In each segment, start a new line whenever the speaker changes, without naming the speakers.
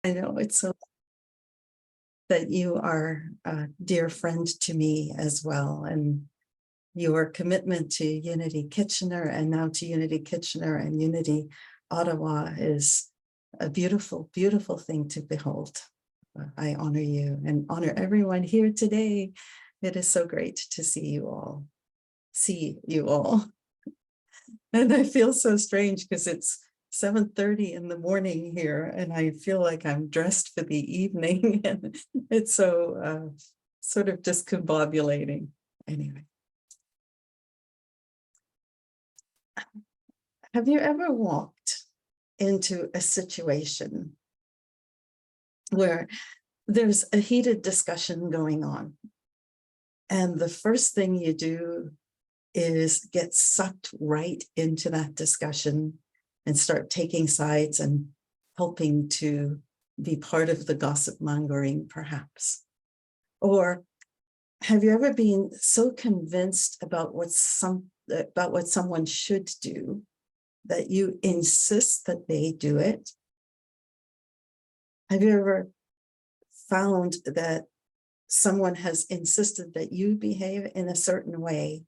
I know it's so that you are a dear friend to me as well. And your commitment to Unity Kitchener and now to Unity Kitchener and Unity Ottawa is a beautiful, beautiful thing to behold. I honor you and honor everyone here today. It is so great to see you all. And I feel so strange because it's 7:30 in the morning here and I feel like I'm dressed for the evening and it's so sort of discombobulating. Anyway. Have you ever walked into a situation where there's a heated discussion going on and the first thing you do is get sucked right into that discussion and start taking sides and helping to be part of the gossip mongering, perhaps? Or have you ever been so convinced about what someone should do that you insist that they do it? Have you ever found that someone has insisted that you behave in a certain way,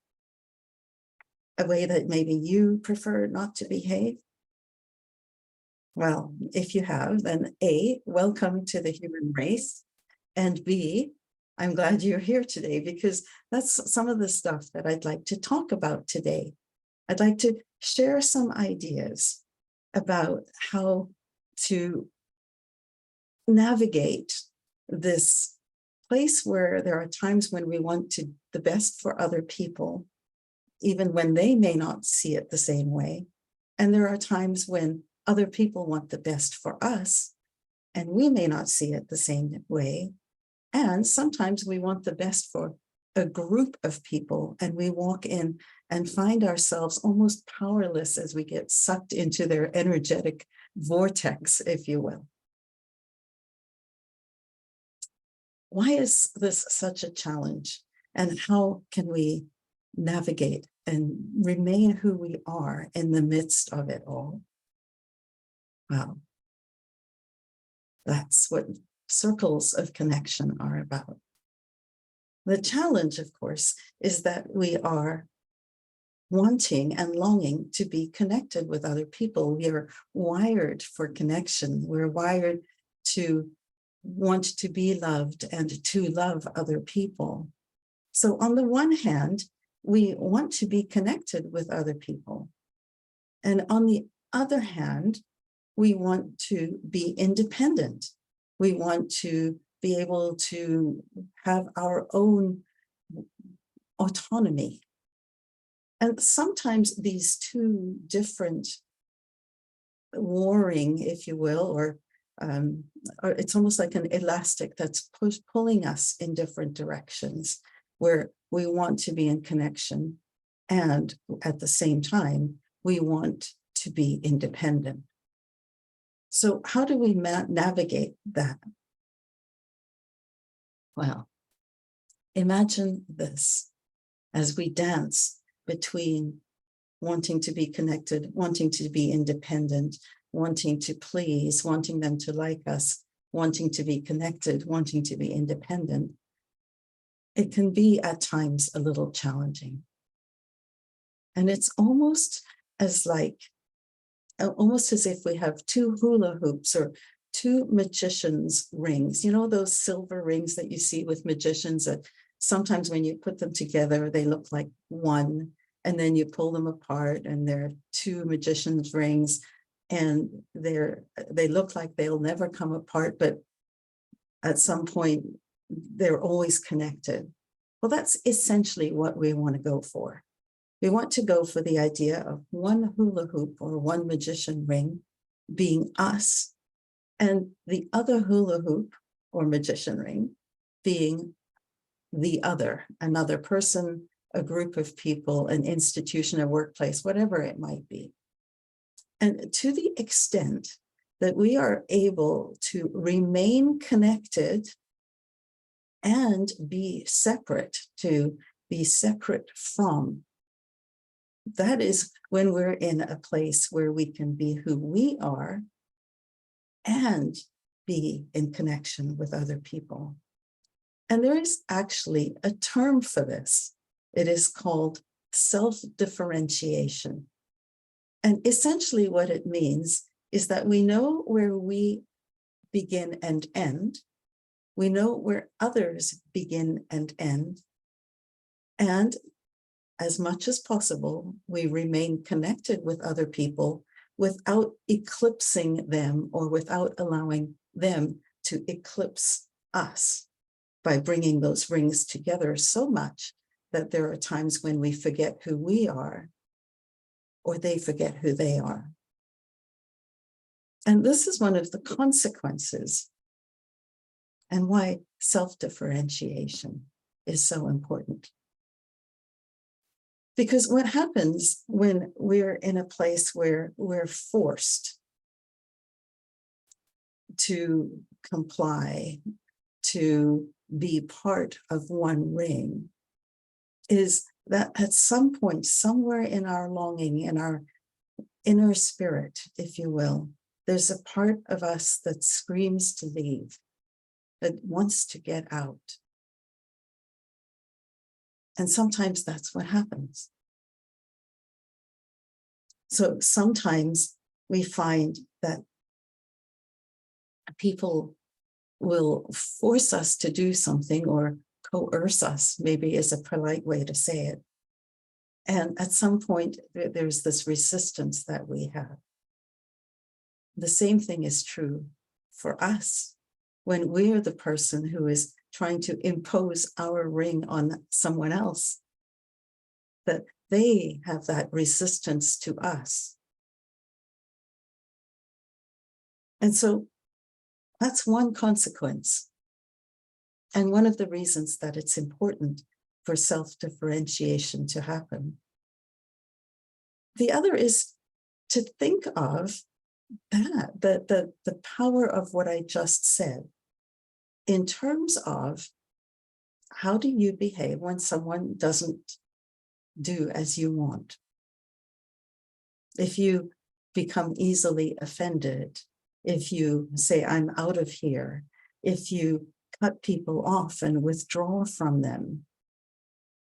a way that maybe you prefer not to behave? Well, if you have, then A, welcome to the human race, and B, I'm glad you're here today because that's some of the stuff that I'd like to talk about today. I'd like to share some ideas about how to navigate this place where there are times when we want the best for other people, even when they may not see it the same way. And there are times when other people want the best for us, and we may not see it the same way. And sometimes we want the best for a group of people, and we walk in and find ourselves almost powerless as we get sucked into their energetic vortex, if you will. Why is this such a challenge? And how can we navigate and remain who we are in the midst of it all? Well, that's what circles of connection are about. The challenge, of course, is that we are wanting and longing to be connected with other people. We are wired for connection. We're wired to want to be loved and to love other people. So on the one hand, we want to be connected with other people. And on the other hand, we want to be independent. We want to be able to have our own autonomy. And sometimes these two different warring, if you will, or it's almost like an elastic that's pulling us in different directions, where we want to be in connection and at the same time, we want to be independent. So how do we navigate that? Well, imagine this as we dance between wanting to be connected, wanting to be independent, wanting to please, wanting them to like us, wanting to be connected, wanting to be independent. It can be at times a little challenging. And it's almost as if we have two hula hoops or two magicians' rings. You know, those silver rings that you see with magicians that sometimes when you put them together, they look like one, and then you pull them apart and they're two magicians' rings, and they look like they'll never come apart, but at some point, they're always connected. Well, that's essentially what we want to go for. We want to go for the idea of one hula hoop or one magician ring being us, and the other hula hoop or magician ring being the other, another person, a group of people, an institution, a workplace, whatever it might be. And to the extent that we are able to remain connected and be separate, to be separate from, that is when we're in a place where we can be who we are and be in connection with other people. And there is actually a term for this. It is called self-differentiation. And essentially what it means is that we know where we begin and end. We know where others begin and end. And as much as possible, we remain connected with other people without eclipsing them or without allowing them to eclipse us by bringing those rings together so much that there are times when we forget who we are or they forget who they are. And this is one of the consequences and why self-differentiation is so important. Because what happens when we're in a place where we're forced to comply, to be part of one ring, is that at some point, somewhere in our longing, in our inner spirit, if you will, there's a part of us that screams to leave, that wants to get out. And sometimes that's what happens. So sometimes we find that people will force us to do something or coerce us, maybe is a polite way to say it. And at some point, there's this resistance that we have. The same thing is true for us when we're the person who is trying to impose our ring on someone else, that they have that resistance to us. And so that's one consequence. And one of the reasons that it's important for self-differentiation to happen. The other is to think of that, the power of what I just said, in terms of how do you behave when someone doesn't do as you want? If you become easily offended, if you say, I'm out of here, if you cut people off and withdraw from them,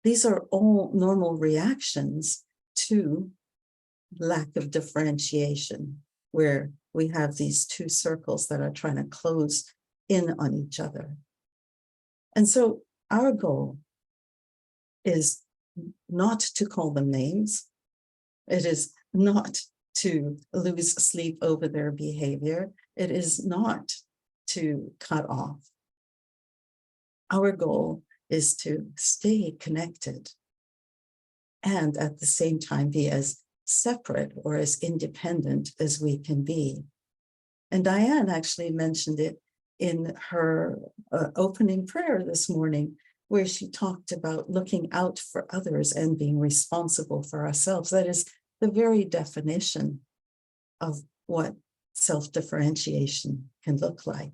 these are all normal reactions to lack of differentiation, where we have these two circles that are trying to close in on each other. And so our goal is not to call them names. It is not to lose sleep over their behavior. It is not to cut off. Our goal is to stay connected and at the same time be as separate or as independent as we can be. And Diane actually mentioned it in her opening prayer this morning, where she talked about looking out for others and being responsible for ourselves. That is the very definition of what self-differentiation can look like.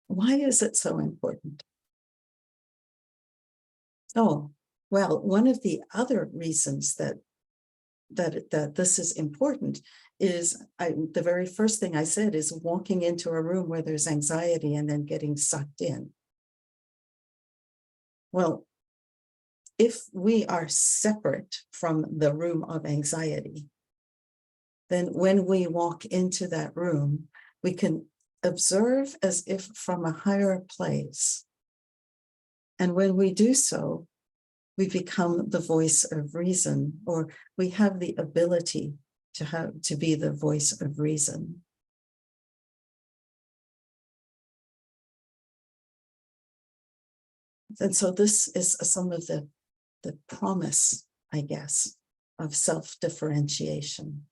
Why is it so important? Oh, well, one of the other reasons that this is important is the very first thing I said is walking into a room where there's anxiety and then getting sucked in. Well, if we are separate from the room of anxiety, then when we walk into that room, we can observe as if from a higher place. And when we do so, we become the voice of reason, or we have the ability to be the voice of reason. And so this is some of the promise, I guess, of self-differentiation.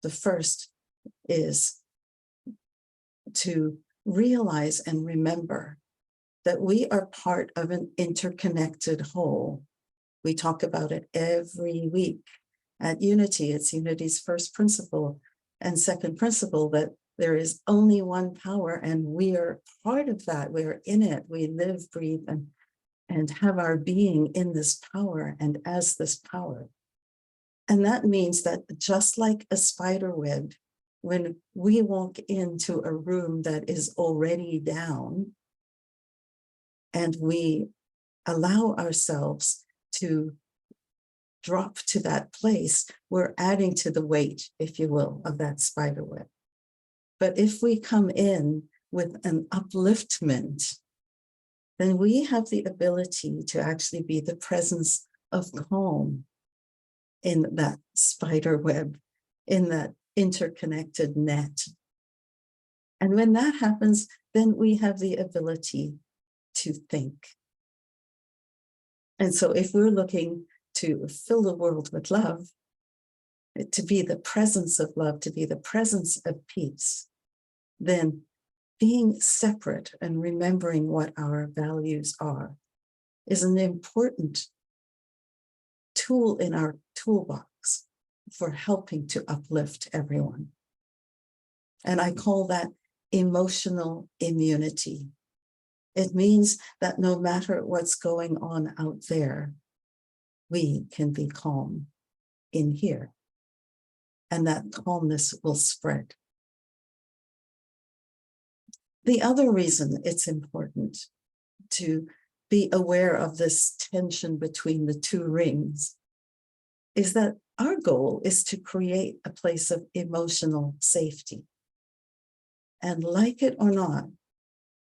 The first is to realize and remember that we are part of an interconnected whole. We talk about it every week. At Unity, it's Unity's first principle and second principle, that there is only one power and we are part of that. We're in it. We live, breathe, and have our being in this power and as this power. And that means that just like a spider web, when we walk into a room that is already down and we allow ourselves to drop to that place, we're adding to the weight, if you will, of that spider web. But if we come in with an upliftment, then we have the ability to actually be the presence of calm in that spider web, in that interconnected net. And when that happens, then we have the ability to think. And so if we're looking to fill the world with love, to be the presence of love, to be the presence of peace, then being separate and remembering what our values are is an important tool in our toolbox for helping to uplift everyone. And I call that emotional immunity. It means that no matter what's going on out there, we can be calm in here, and that calmness will spread. The other reason it's important to be aware of this tension between the two rings is that our goal is to create a place of emotional safety. And like it or not,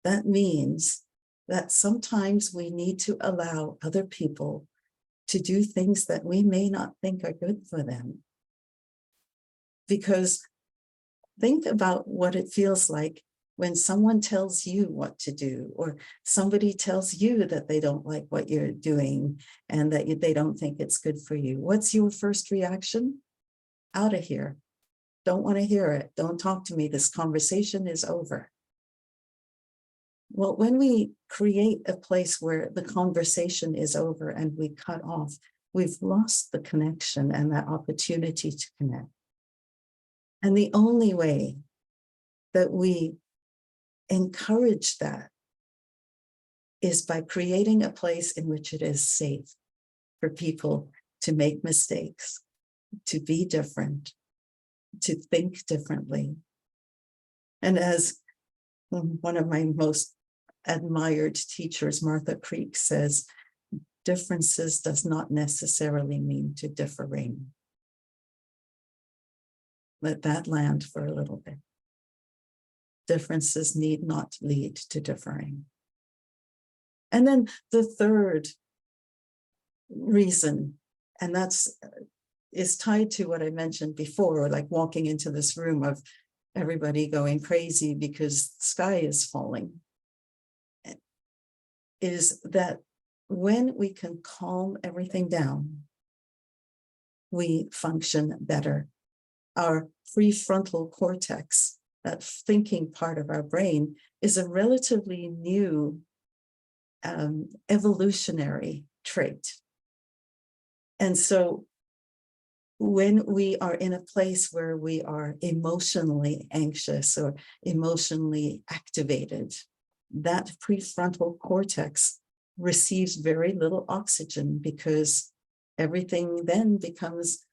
that means that sometimes we need to allow other people to do things that we may not think are good for them. Because think about what it feels like when someone tells you what to do, or somebody tells you that they don't like what you're doing and that they don't think it's good for you. What's your first reaction? Out of here. Don't want to hear it. Don't talk to me. This conversation is over. Well, when we create a place where the conversation is over and we cut off, we've lost the connection and that opportunity to connect. And the only way that we encourage that is by creating a place in which it is safe for people to make mistakes, to be different, to think differently. And as one of my most admired teachers, Martha Creek, says, differences does not necessarily mean to differing. Let that land for a little bit. Differences need not lead to differing. And then the third reason, and that's is tied to what I mentioned before, like walking into this room of everybody going crazy because the sky is falling, is that when we can calm everything down, we function better. Our prefrontal cortex, that thinking part of our brain, is a relatively new evolutionary trait. And so when we are in a place where we are emotionally anxious or emotionally activated, that prefrontal cortex receives very little oxygen because everything then becomes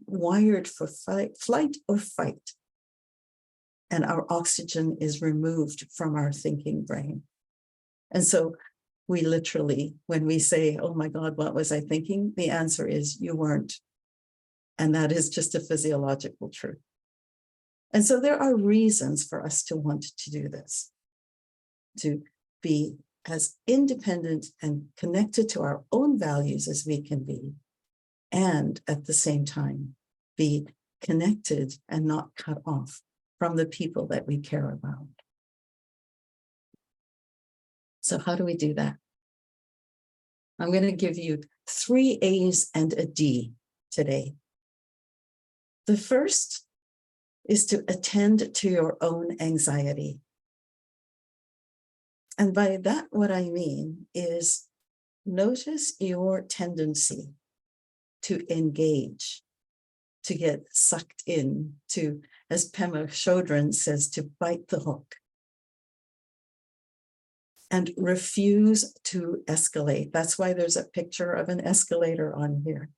wired for flight or fight. And our oxygen is removed from our thinking brain. And so we literally, when we say, oh my God, what was I thinking? The answer is you weren't. And that is just a physiological truth. And so there are reasons for us to want to do this, to be as independent and connected to our own values as we can be, and at the same time, be connected and not cut off from the people that we care about. So how do we do that? I'm going to give you 3 A's and a D today. The first is to attend to your own anxiety. And by that, what I mean is notice your tendency to engage, to get sucked in, to, as Pema Chodron says, to bite the hook. And refuse to escalate. That's why there's a picture of an escalator on here.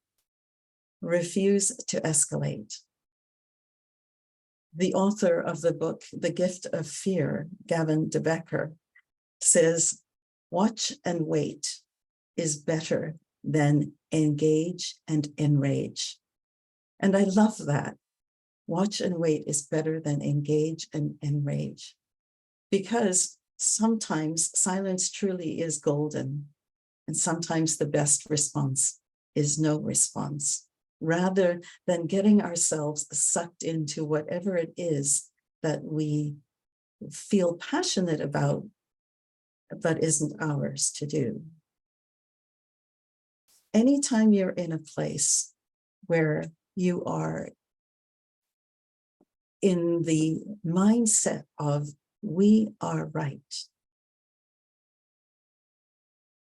Refuse to escalate. The author of the book, The Gift of Fear, Gavin de Becker, says, watch and wait is better than engage and enrage. And I love that. Watch and wait is better than engage and enrage. Because sometimes silence truly is golden. And sometimes the best response is no response, rather than getting ourselves sucked into whatever it is that we feel passionate about, but isn't ours to do. Anytime you're in a place where you are in the mindset of we are right,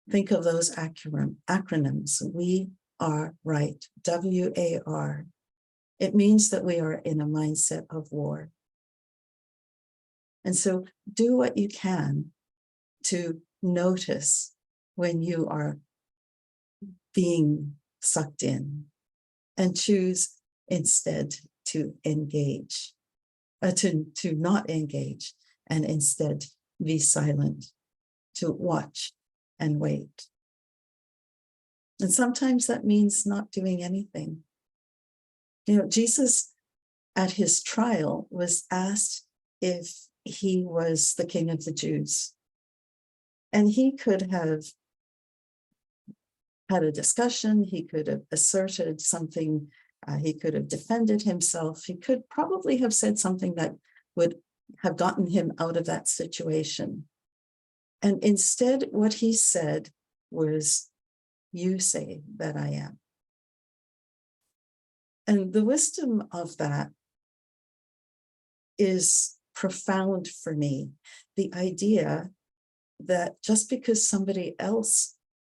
think of those acronyms. We are right, WAR. It means that we are in a mindset of war. And so do what you can to notice when you are being sucked in, and choose instead to engage, to not engage, and instead be silent, to watch and wait. And sometimes that means not doing anything. You know, Jesus at his trial was asked if he was the King of the Jews. And he could have had a discussion, he could have asserted something, he could have defended himself, he could probably have said something that would have gotten him out of that situation. And instead, what he said was, you say that I am. And the wisdom of that is profound for me. The idea that just because somebody else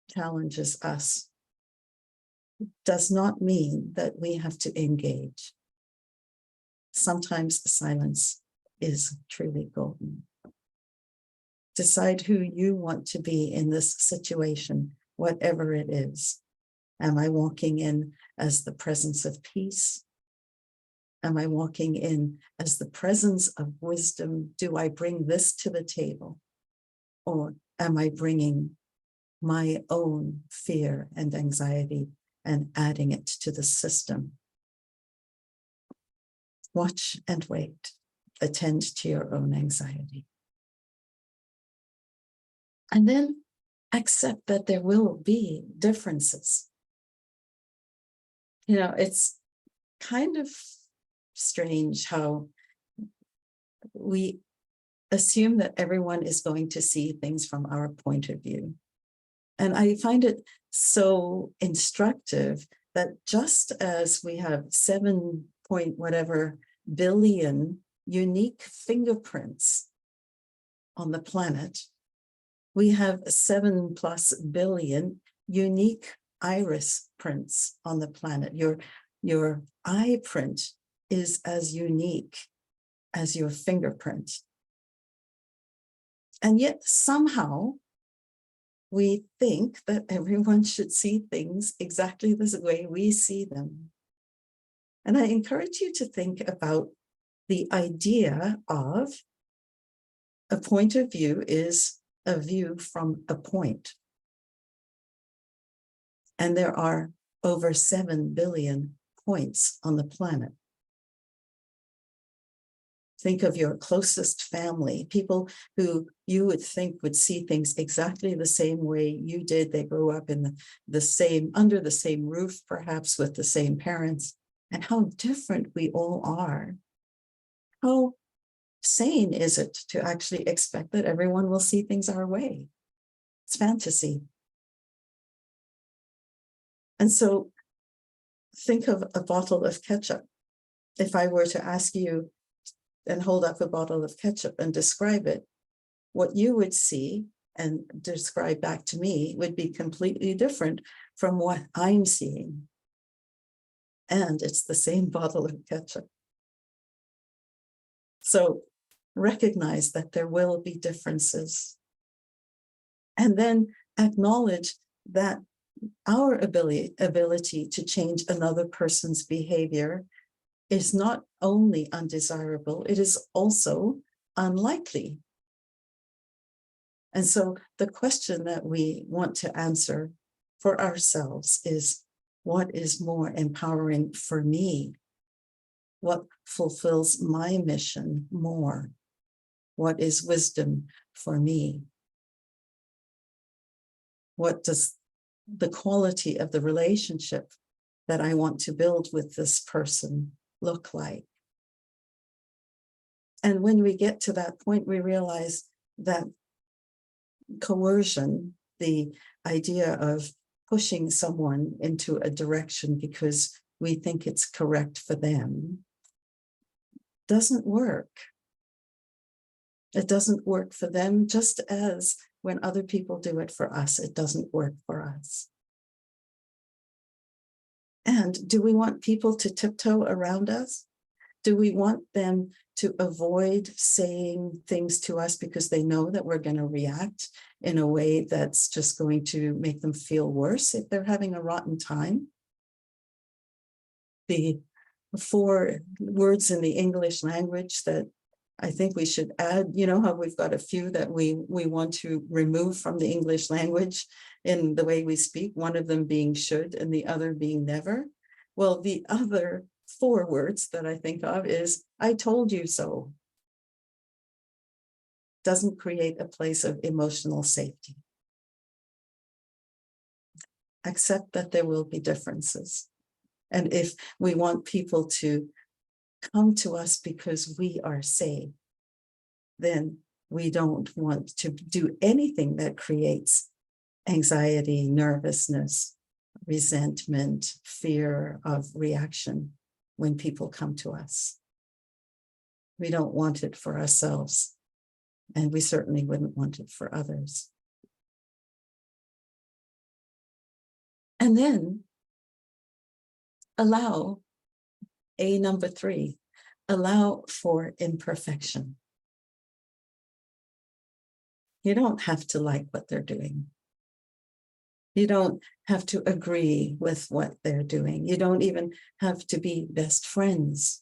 challenges us does not mean that we have to engage. Sometimes the silence is truly golden. Decide who you want to be in this situation, whatever it is. Am I walking in as the presence of peace? Am I walking in as the presence of wisdom? Do I bring this to the table? Or am I bringing my own fear and anxiety and adding it to the system? Watch and wait. Attend to your own anxiety. And then accept that there will be differences. You know, it's kind of strange how we assume that everyone is going to see things from our point of view. And I find it so instructive that just as we have 7 point whatever billion unique fingerprints on the planet, we have 7+ billion unique iris prints on the planet. Your eye print is as unique as your fingerprint. And yet somehow we think that everyone should see things exactly the way we see them. And I encourage you to think about the idea of a point of view is a view from a point. And there are over 7 billion points on the planet. Think of your closest family, people who you would think would see things exactly the same way you did. They grew up in the same, under the same roof, perhaps with the same parents, and how different we all are. How sane is it to actually expect that everyone will see things our way? It's fantasy. And so think of a bottle of ketchup. If I were to ask you and hold up a bottle of ketchup and describe it, what you would see and describe back to me would be completely different from what I'm seeing. And it's the same bottle of ketchup. So recognize that there will be differences. And then acknowledge that our ability to change another person's behavior is not only undesirable, it is also unlikely. And so the question that we want to answer for ourselves is, what is more empowering for me? What fulfills my mission more? What is wisdom for me? What does the quality of the relationship that I want to build with this person look like? And when we get to that point, we realize that coercion, the idea of pushing someone into a direction because we think it's correct for them, doesn't work. It doesn't work for them, just as when other people do it for us, it doesn't work for us. And do we want people to tiptoe around us? Do we want them to avoid saying things to us because they know that we're going to react in a way that's just going to make them feel worse if they're having a rotten time? The 4 words in the English language that I think we should add, you know how we've got a few that we want to remove from the English language in the way we speak, one of them being should and the other being never. Well, the other 4 words that I think of is, I told you so. Doesn't create a place of emotional safety. Accept that there will be differences. And if we want people to come to us because we are safe, then we don't want to do anything that creates anxiety, nervousness, resentment, fear of reaction when people come to us. We don't want it for ourselves, and we certainly wouldn't want it for others. And then allow, number 3, allow for imperfection. You don't have to like what they're doing. You don't have to agree with what they're doing. You don't even have to be best friends.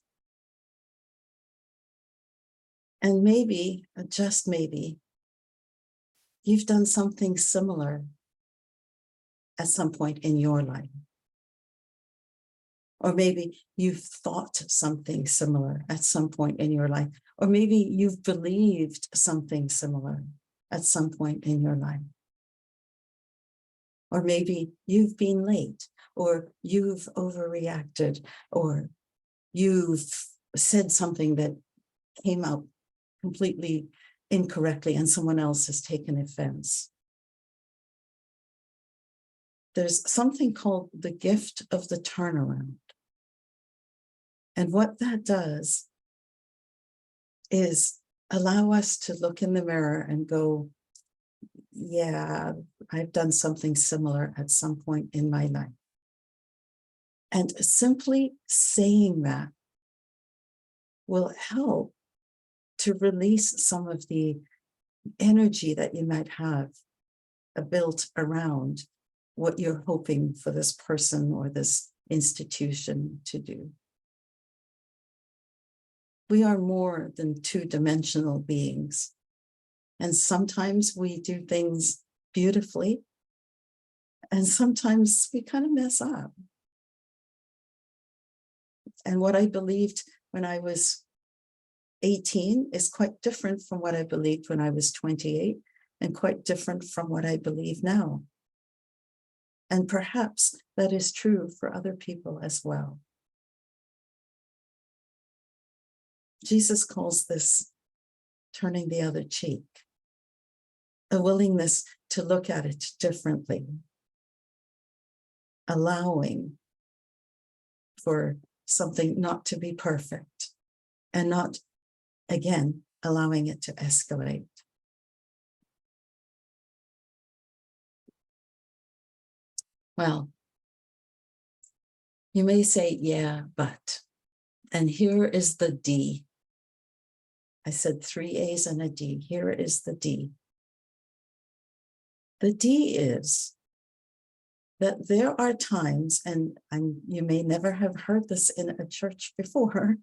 And maybe, just maybe, you've done something similar at some point in your life. Or maybe you've thought something similar at some point in your life. Or maybe you've believed something similar at some point in your life. Or maybe you've been late, or you've overreacted, or you've said something that came out completely incorrectly and someone else has taken offense. There's something called the gift of the turnaround. And what that does is allow us to look in the mirror and go, yeah, I've done something similar at some point in my life. And simply saying that will help to release some of the energy that you might have built around what you're hoping for this person or this institution to do. We are more than 2-dimensional beings. And sometimes we do things beautifully, and sometimes we kind of mess up. And what I believed when I was 18 is quite different from what I believed when I was 28, and quite different from what I believe now. And perhaps that is true for other people as well. Jesus calls this turning the other cheek, a willingness to look at it differently, allowing for something not to be perfect, and not, again, allowing it to escalate. Well, you may say, yeah, but, and here is the D. I said 3 A's and a D. Here is the D. The D is that there are times, and you may never have heard this in a church before,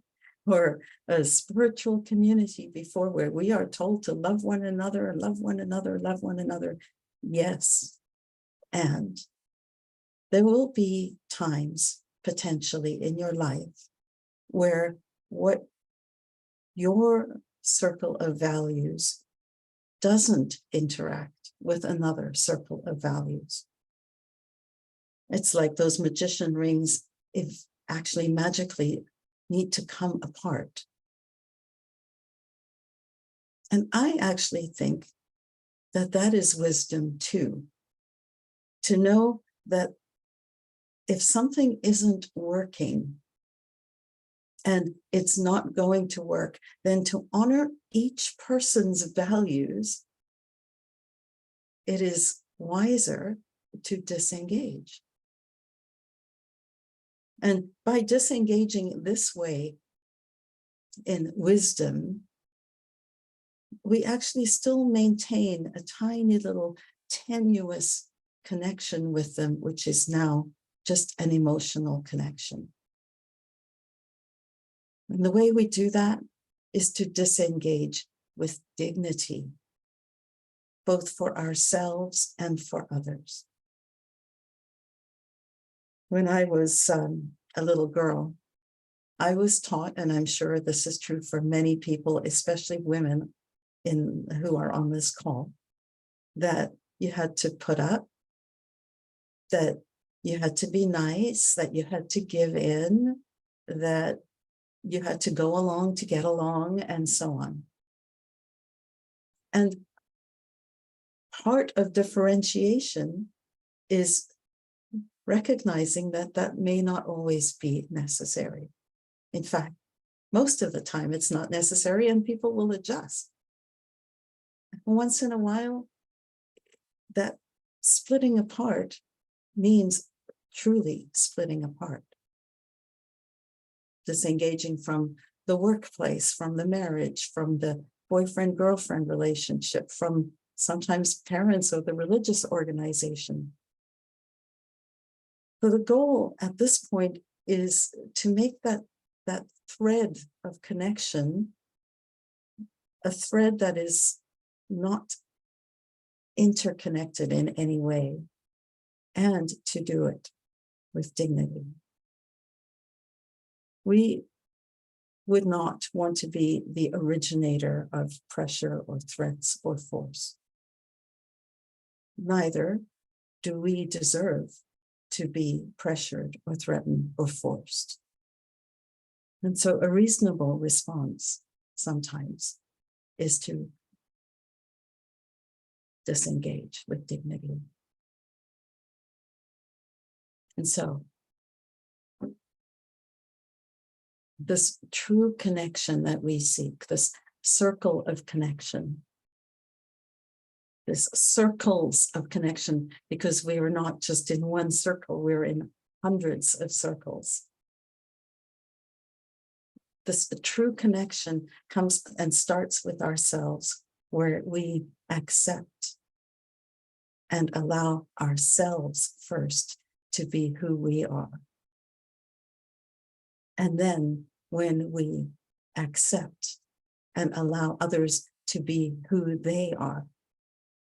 or a spiritual community before, where we are told to love one another, love one another, love one another. Yes. And there will be times potentially in your life where what your circle of values doesn't interact with another circle of values. It's like those magician rings, if actually magically need to come apart. And I actually think that that is wisdom too, to know that if something isn't working and it's not going to work, then to honor each person's values, it is wiser to disengage. And by disengaging this way in wisdom, we actually still maintain a tiny little tenuous connection with them, which is now just an emotional connection. And the way we do that is to disengage with dignity, both for ourselves and for others. When I was a little girl, I was taught, and I'm sure this is true for many people, especially women who are on this call, that you had to put up, that you had to be nice, that you had to give in, that you had to go along to get along, and so on. And part of differentiation is recognizing that that may not always be necessary. In fact, most of the time it's not necessary, and people will adjust. Once in a while, that splitting apart means truly splitting apart. Disengaging from the workplace, from the marriage, from the boyfriend-girlfriend relationship, from sometimes parents or the religious organization. So the goal at this point is to make that thread of connection a thread that is not interconnected in any way, and to do it with dignity. We would not want to be the originator of pressure or threats or force. Neither do we deserve to be pressured or threatened or forced. And so a reasonable response sometimes is to disengage with dignity. And so this true connection that we seek, this circle of connection, this circles of connection, because we are not just in one circle, we're in hundreds of circles. This true connection comes and starts with ourselves, where we accept and allow ourselves first to be who we are. And then when we accept and allow others to be who they are,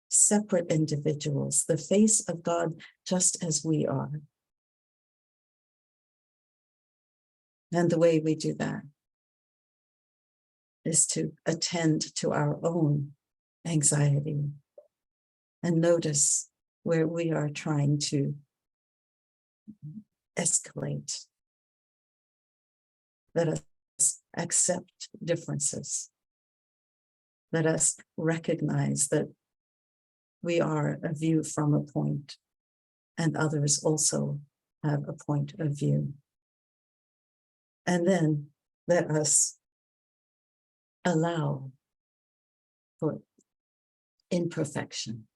separate individuals, the face of God, just as we are. And the way we do that is to attend to our own anxiety and notice where we are trying to escalate. Let us accept differences. Let us recognize that we are a view from a point, and others also have a point of view. And then let us allow for imperfection.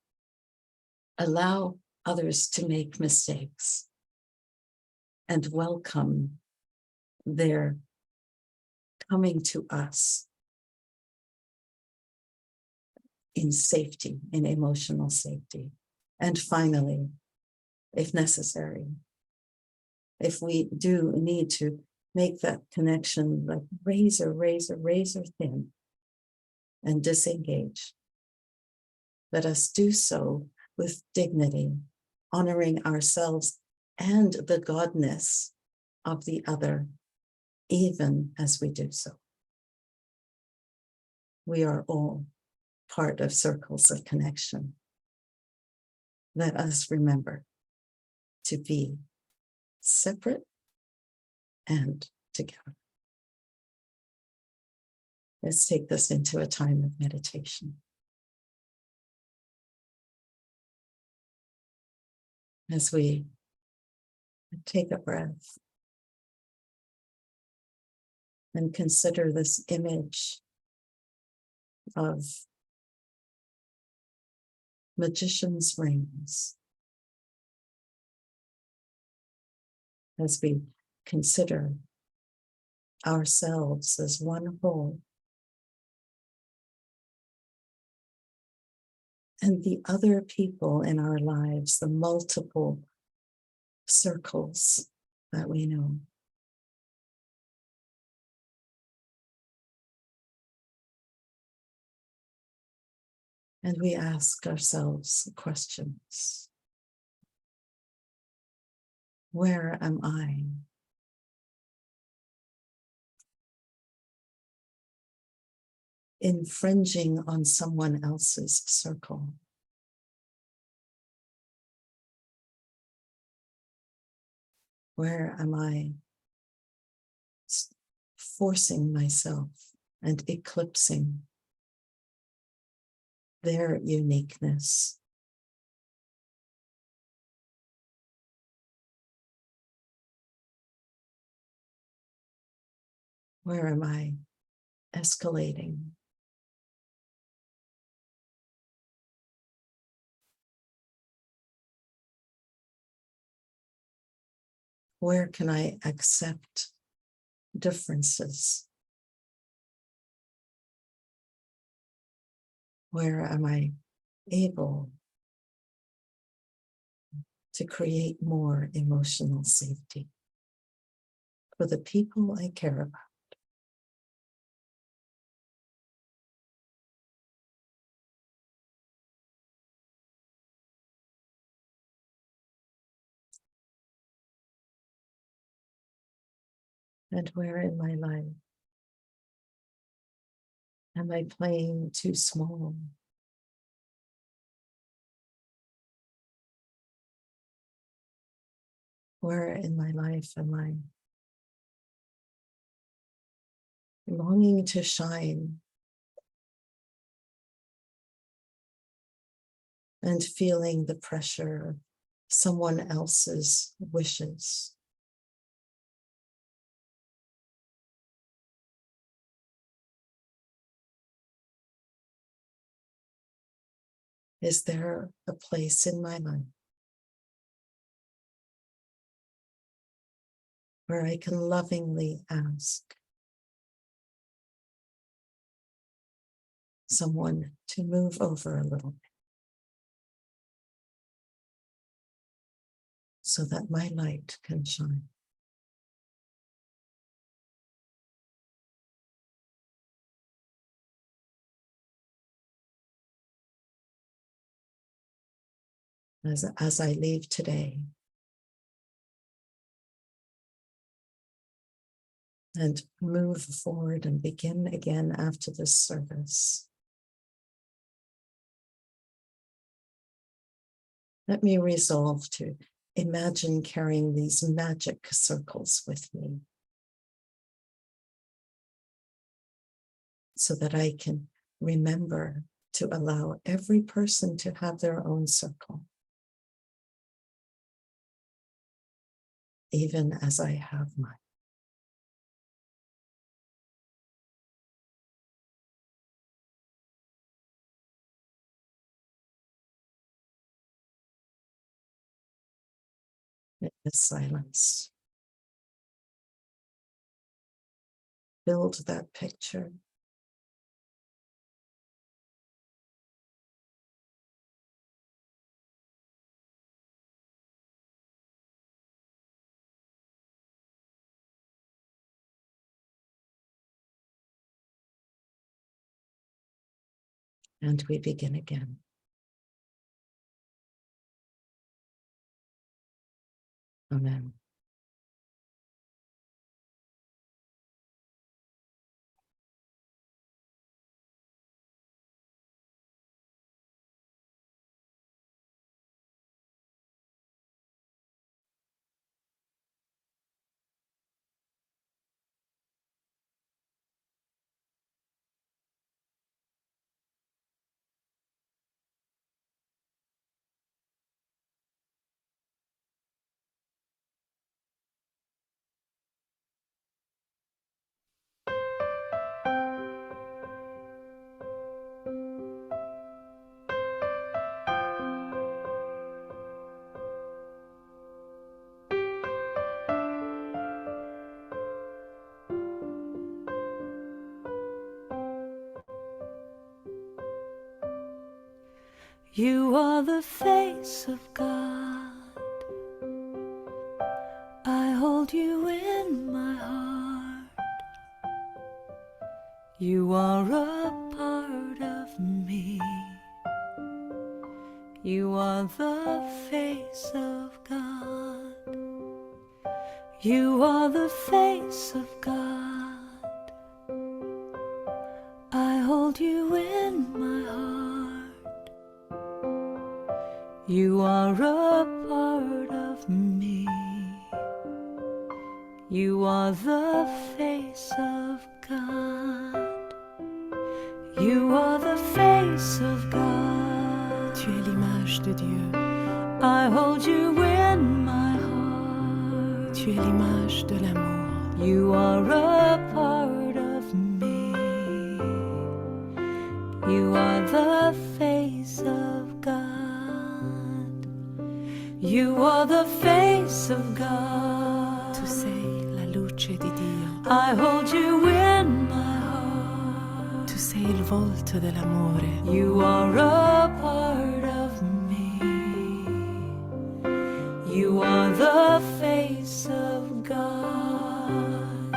Allow others to make mistakes and welcome their coming to us in safety, in emotional safety. And finally, if necessary. If we do need to make that connection like razor thin and disengage, let us do so with dignity, honoring ourselves and the godness of the other, even as we do so. We are all part of circles of connection. Let us remember to be separate and together. Let's take this into a time of meditation. As we take a breath and consider this image of magician's rings, as we consider ourselves as one whole, and the other people in our lives, the multiple circles that we know. And we ask ourselves questions. Where am I? Infringing on someone else's circle? Where am I forcing myself and eclipsing their uniqueness? Where am I escalating? Where can I accept differences? Where am I able to create more emotional safety for the people I care about? And where in my life am I playing too small? Where in my life am I longing to shine and feeling the pressure of someone else's wishes? Is there a place in my life where I can lovingly ask someone to move over a little bit so that my light can shine? As I leave today and move forward and begin again after this service, let me resolve to imagine carrying these magic circles with me so that I can remember to allow every person to have their own circle, even as I have mine. In the silence, build that picture. And we begin again. Amen.
You are the face of God. I hold you in my heart. You are a part of me. You are the face of God. You are the face of God. I hold you in my heart. You are a part of me. You are the face of God. You are the face of God. Tu es l'image de Dieu. I hold you in my heart. Tu es l'image de l'amour. You are a part of me. You are the face of God. You are the face of God. Tu sei la luce di Dio. I hold you in my heart. Tu sei il volto dell'amore. You are a part of me. You are the face of God.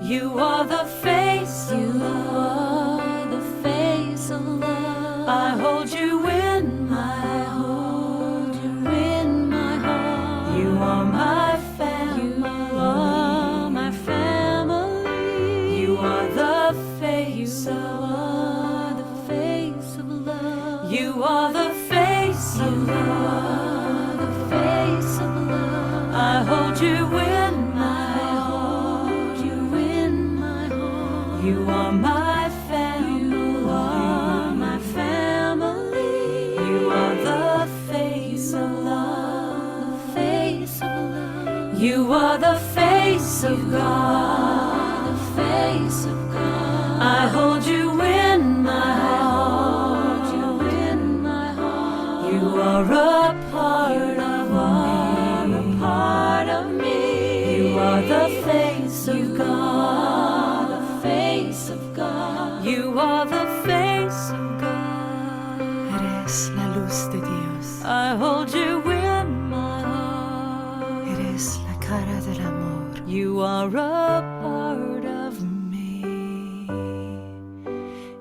You are the face of love. You are the face of love. I hold you in my heart. You in my heart. You are my family. You are my family. You are the face of love. The face of love. You are the face of love. The face of love. I hold you in my heart. You in my heart. You are my family. You are my family. You are the face of love. The face of love. You are the face of God. The face of God. I hold you in my heart. You in my heart. You are a part of me. A part of me. You are the face of God. The face of God. You are the face of God. Eres la luz de Dios. I hold you in my heart. Eres la cara del amor. You are a part of me.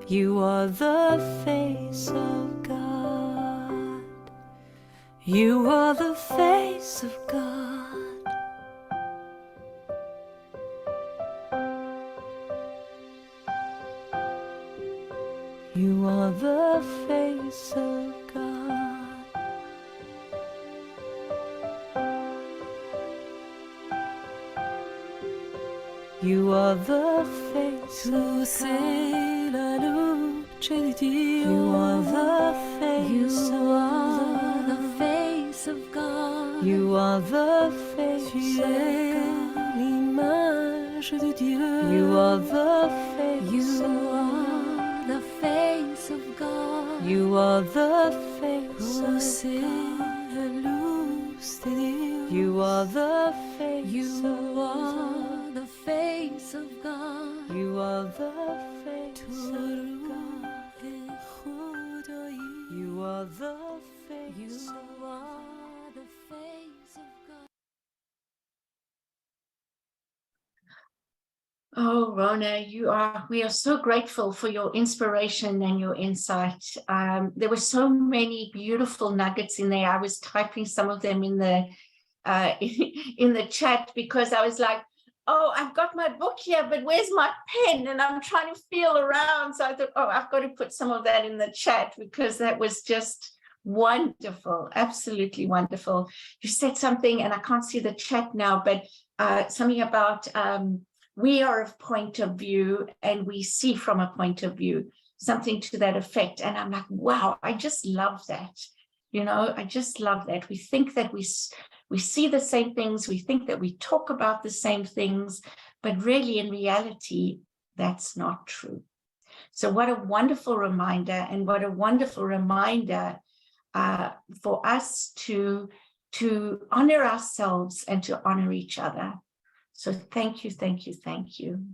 You are the face of God. You are the face of God. You are the face of God. You are the face of God. Sei la luce di Dio. You are the face of God. The face of God. You are the face of God. L'image de Dieu. You are the face of God. The face of God. You are the face of God. La luz de Dios. You are the face of God. The face of God. You are the face of God. You are the face of God. You are the face of God.
Oh, Rhona, we are so grateful for your inspiration and your insight. There were so many beautiful nuggets in there. I was typing some of them in the in the chat because I was like, oh, I've got my book here, but where's my pen? And I'm trying to feel around. So I thought, oh, I've got to put some of that in the chat because that was just wonderful, absolutely wonderful. You said something, and I can't see the chat now, but something about we are of point of view and we see from a point of view, something to that effect. And I'm like, wow, I just love that. I just love that. We think that we see the same things. We think that we talk about the same things, but really in reality, that's not true. So what a wonderful reminder, and what a wonderful reminder for us to honor ourselves and to honor each other. So thank you, thank you, thank you.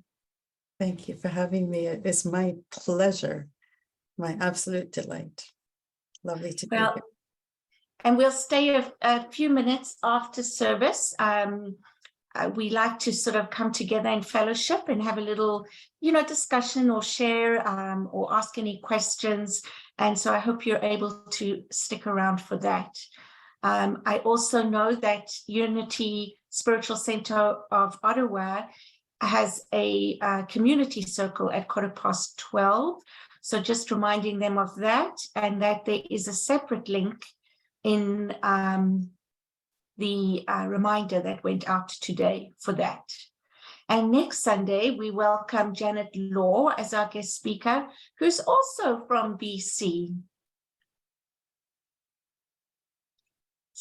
Thank you for having me. It is my pleasure, my absolute delight. Lovely to be here.
And we'll stay a few minutes after service. We like to sort of come together in fellowship and have a little, discussion or share or ask any questions. And so I hope you're able to stick around for that. I also know that Unity Spiritual Center of Ottawa has a community circle at 12:15. So just reminding them of that, and that there is a separate link in the reminder that went out today for that. And next Sunday, we welcome Janet Law as our guest speaker, who's also from BC.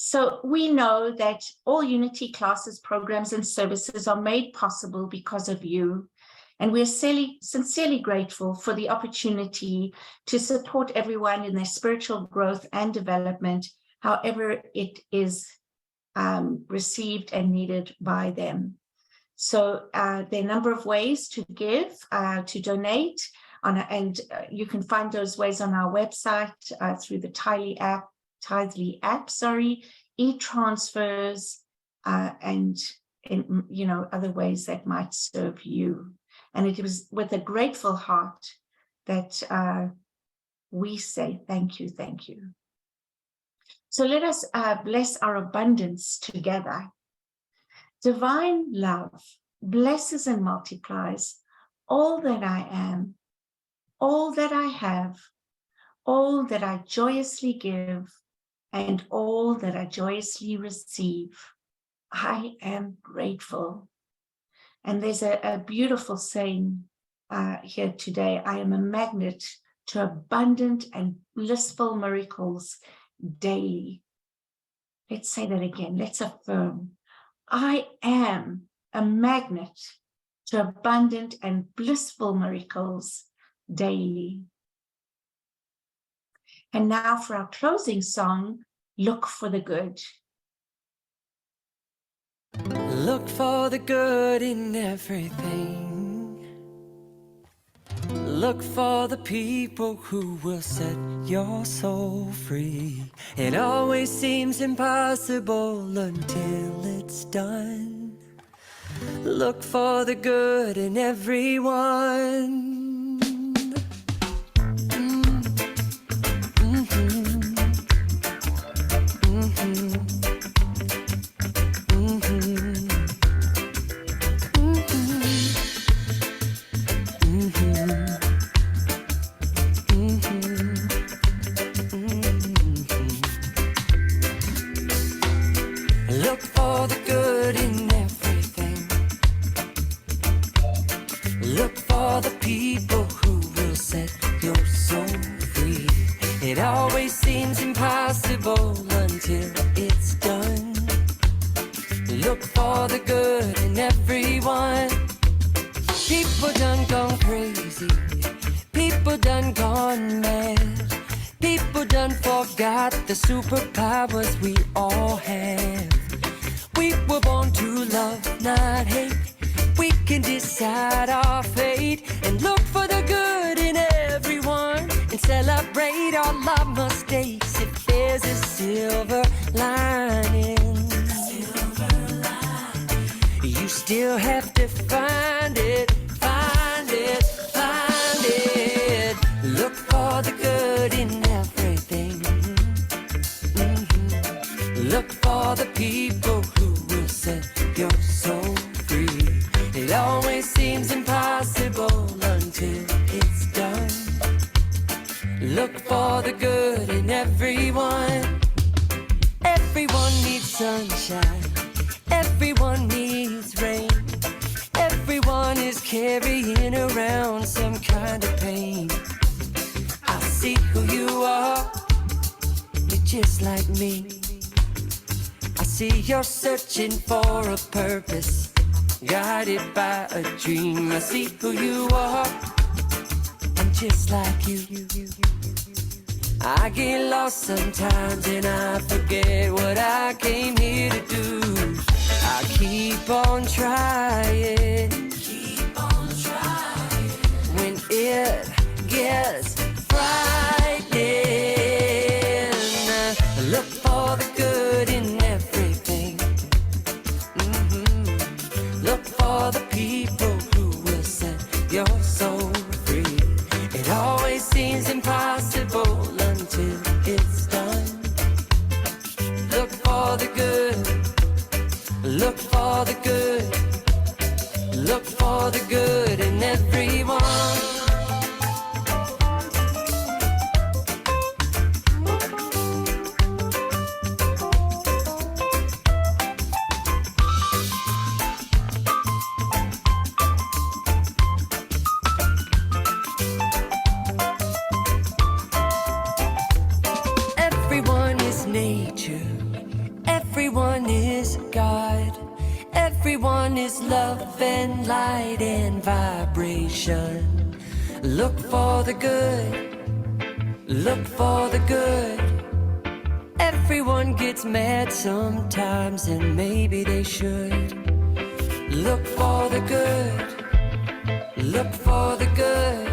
So we know that all Unity classes, programs, and services are made possible because of you. And we're sincerely grateful for the opportunity to support everyone in their spiritual growth and development, however it is received and needed by them. So there are a number of ways to give, to donate, and you can find those ways on our website through the Tithely app, e-transfers, and other ways that might serve you. And it was with a grateful heart that we say thank you, thank you. So let us bless our abundance together. Divine love blesses and multiplies all that I am, all that I have, all that I joyously give, and all that I joyously receive. I am grateful. And there's a beautiful saying here today: I am a magnet to abundant and blissful miracles daily. Let's say that again. Let's affirm. I am a magnet to abundant and blissful miracles daily. And now for our closing song, Look for the Good.
Look for the good in everything. Look for the people who will set your soul free. It always seems impossible until it's done. Look for the good in everyone. Look for the good in everything. Look for the people who will set your soul free. It always seems impossible until it's done. Look for the good in everyone. People done gone crazy. People done gone mad. People done forgot the superpowers we all have. We were born to love, not hate. We can decide our fate and look for the good in everyone and celebrate all our mistakes if there's a silver lining. You still have to find it. for the good in everything. Look for the people who will set your soul free. It always seems impossible until it's done. Look for the good in everyone. Everyone needs sunshine. Everyone needs rain. Everyone is carrying around some kind of pain. I see who you are. You're just like me. I see you're searching for a purpose, guided by a dream. I see who you are. I'm just like you. I get lost sometimes and I forget what I came here to do. I keep on trying. When it gets frightening, look for the good in everything. Look for the people who will set your soul free. It always seems impossible until it's done. Look for the good. Look for the good. Look for the good in everyone. Everyone is nature. Everyone is God. Everyone is love and light and vibration. Look for the good. Look for the good. Everyone gets mad sometimes and maybe they should. Look for the good. Look for the good.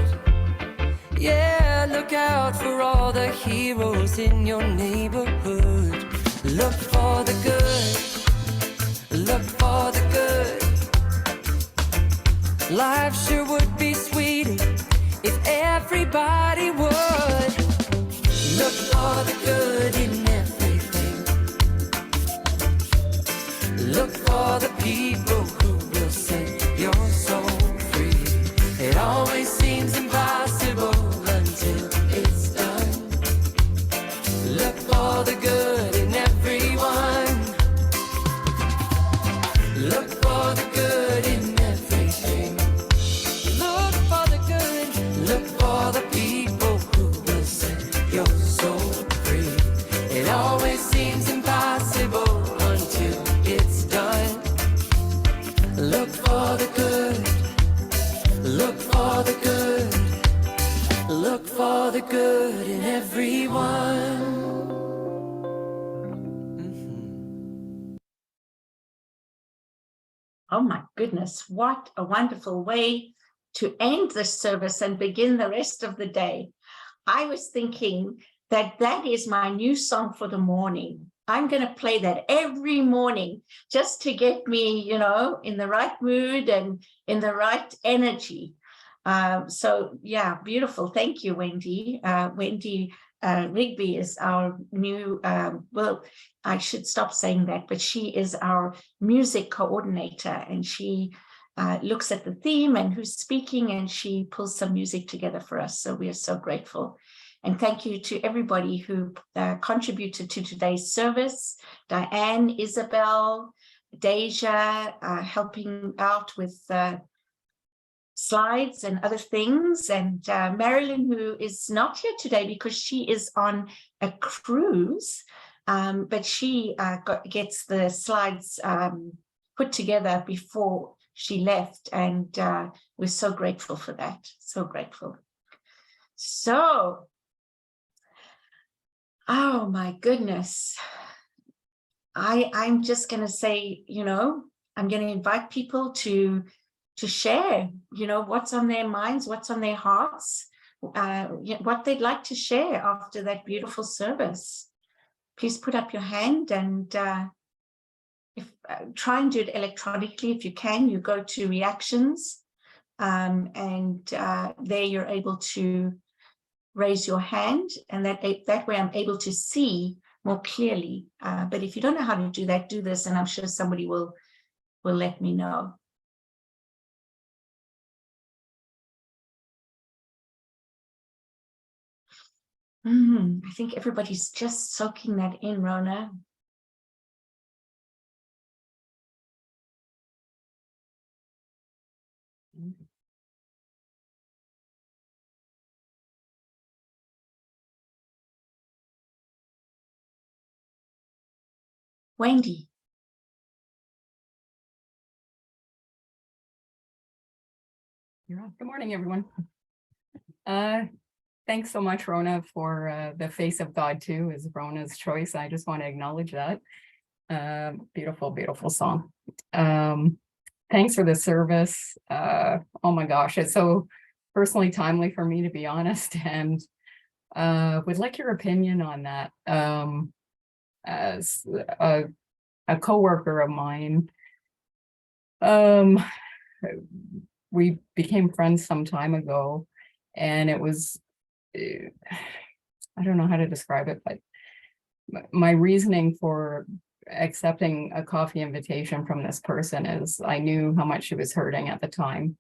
Yeah, look out for all the heroes in your neighborhood. Look for the good. Look for the good. Life sure would be sweeter if everybody would. Look for the good in everything. Look for the people who will set your soul free. It always seems impossible until it's done. Look for the good in everyone. Look for the good in everything. Look for the good. Look for the people who will set your soul free. It always seems impossible until it's done. Look for the good. Look for the good. Look for the good in everyone.
Oh my goodness, what a wonderful way to end the service and begin the rest of the day. I was thinking that that is my new song for the morning. I'm going to play that every morning just to get me, you know, in the right mood and in the right energy. So yeah, beautiful. Thank you, Wendy. Wendy Rigby is our new, well, I should stop saying that, but she is our music coordinator, and she looks at the theme and who's speaking, and she pulls some music together for us. So we are so grateful. And thank you to everybody who contributed to today's service. Diane, Isabel, Deja, helping out with slides and other things, and Marilyn, who is not here today because she is on a cruise, but she gets the slides put together before she left, and we're so grateful for that, so grateful. So, oh my goodness, I'm just going to say, you know, I'm going to invite people to share, you know, what's on their minds, what's on their hearts, what they'd like to share after that beautiful service. Please put up your hand, and try and do it electronically if you can. You go to reactions, and there you're able to raise your hand, and that way I'm able to see more clearly. But if you don't know how to do that, do this, and I'm sure somebody will let me know. I think everybody's just soaking that in, Rhona. Wendy.
You're on. Good morning, everyone. Thanks so much, Rhona, for the face of God too is Rhona's choice. I just want to acknowledge that. Beautiful, beautiful song. Thanks for the service. Oh my gosh, it's so personally timely for me, to be honest, and would like your opinion on that. As a coworker of mine, we became friends some time ago, and it was, I don't know how to describe it, but my reasoning for accepting a coffee invitation from this person is I knew how much she was hurting at the time.